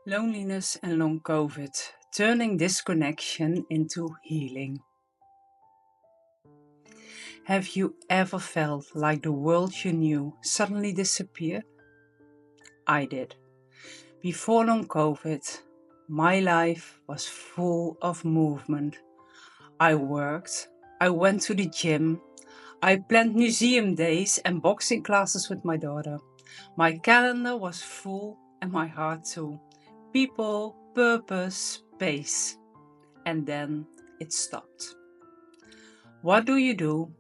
Loneliness and long COVID, turning disconnection into healing. Have you ever felt like the world you knew suddenly disappeared? I did. Before long COVID, my life was full of movement. I worked, I went to the gym, I planned museum days and boxing classes with my daughter. My calendar was full and my heart too. People, purpose, space. And then it stopped. What do you do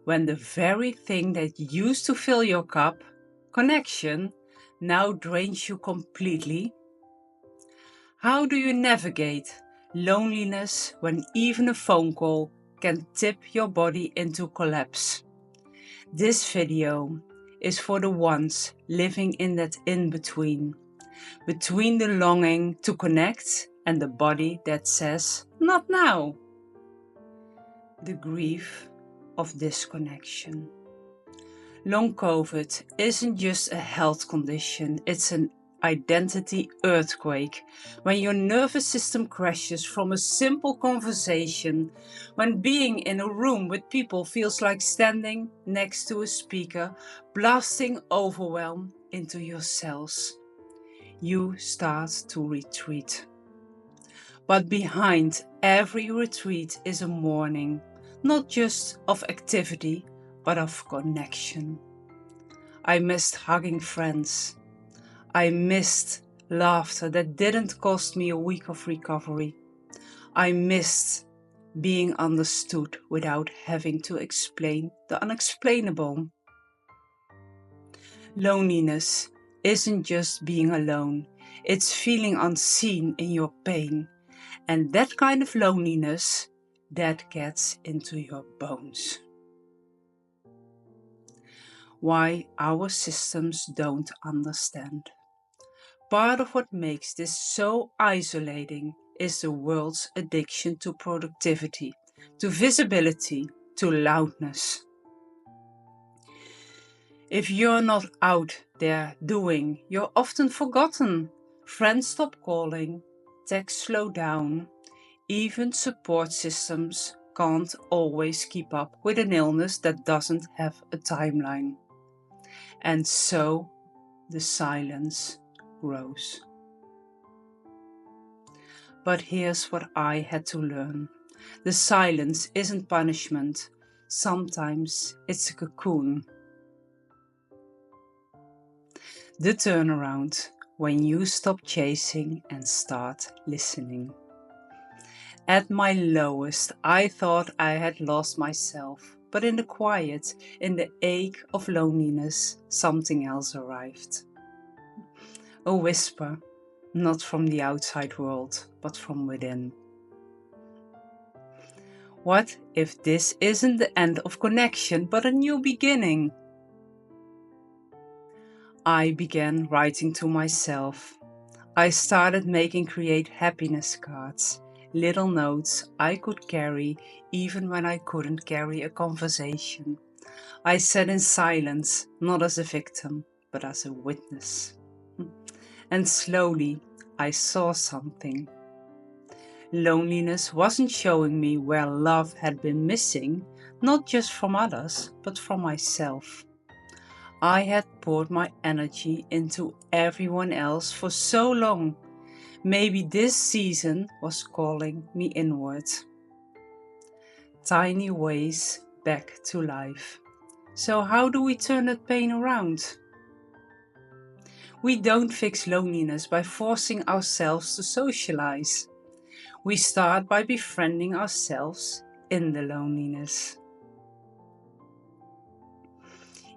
when the very thing that used to fill your cup, connection, now drains you completely? How do you navigate loneliness when even a phone call can tip your body into collapse? This video is for the ones living in that in-between, between the longing to connect and the body that says, not now. The grief of disconnection. Long COVID isn't just a health condition, it's an identity earthquake. When your nervous system crashes from a simple conversation, when being in a room with people feels like standing next to a speaker, blasting overwhelm into your cells, you start to retreat. But behind every retreat is a mourning, not just of activity, but of connection. I missed hugging friends. I missed laughter that didn't cost me a week of recovery. I missed being understood without having to explain the unexplainable. Loneliness isn't just being alone, it's feeling unseen in your pain. And that kind of loneliness, that gets into your bones. Why our systems don't understand. Part of what makes this so isolating is the world's addiction to productivity, to visibility, to loudness. If you're not out there doing, you're often forgotten. Friends stop calling, texts slow down, even support systems can't always keep up with an illness that doesn't have a timeline. And so the silence grows. But here's what I had to learn. The silence isn't punishment. Sometimes it's a cocoon. The turnaround, when you stop chasing and start listening. At my lowest, I thought I had lost myself. But in the quiet, in the ache of loneliness, something else arrived. A whisper, not from the outside world, but from within. What if this isn't the end of connection, but a new beginning? I began writing to myself. I started making create happiness cards, little notes I could carry even when I couldn't carry a conversation. I sat in silence, not as a victim, but as a witness. And slowly I saw something. Loneliness wasn't showing me where love had been missing, not just from others, but from myself. I had poured my energy into everyone else for so long. Maybe this season was calling me inward. Tiny ways back to life. So how do we turn that pain around? We don't fix loneliness by forcing ourselves to socialize. We start by befriending ourselves in the loneliness.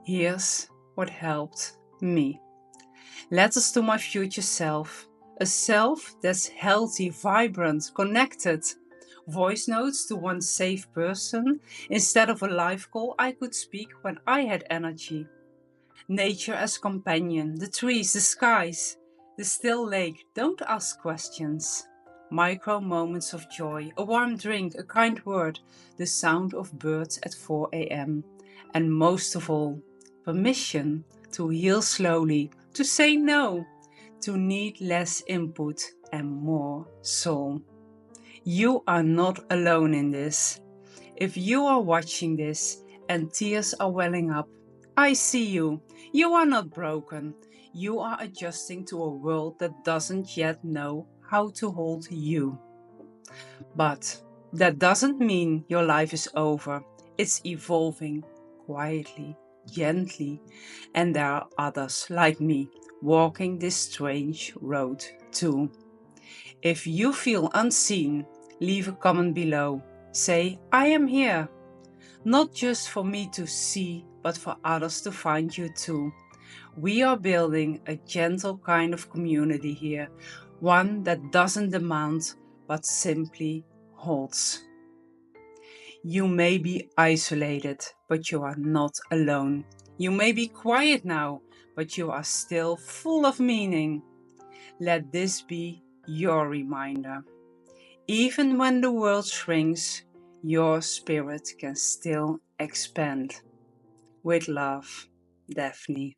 Here's what helped me. Letters to my future self. A self that's healthy, vibrant, connected. Voice notes to one safe person. Instead of a live call, I could speak when I had energy. Nature as companion, the trees, the skies, the still lake. Don't ask questions. Micro moments of joy, a warm drink, a kind word, the sound of birds at 4 a.m. And most of all, permission to heal slowly, to say no, to need less input and more soul. You are not alone in this. If you are watching this and tears are welling up, I see you. You are not broken. You are adjusting to a world that doesn't yet know how to hold you. But that doesn't mean your life is over. It's evolving quietly, gently, and there are others like me walking this strange road too. If you feel unseen, leave a comment below. Say, I am here. Not just for me to see, but for others to find you too. We are building a gentle kind of community here, one that doesn't demand, but simply holds. You may be isolated, but you are not alone. You may be quiet now, but you are still full of meaning. Let this be your reminder. Even when the world shrinks, your spirit can still expand. With love, Daphne.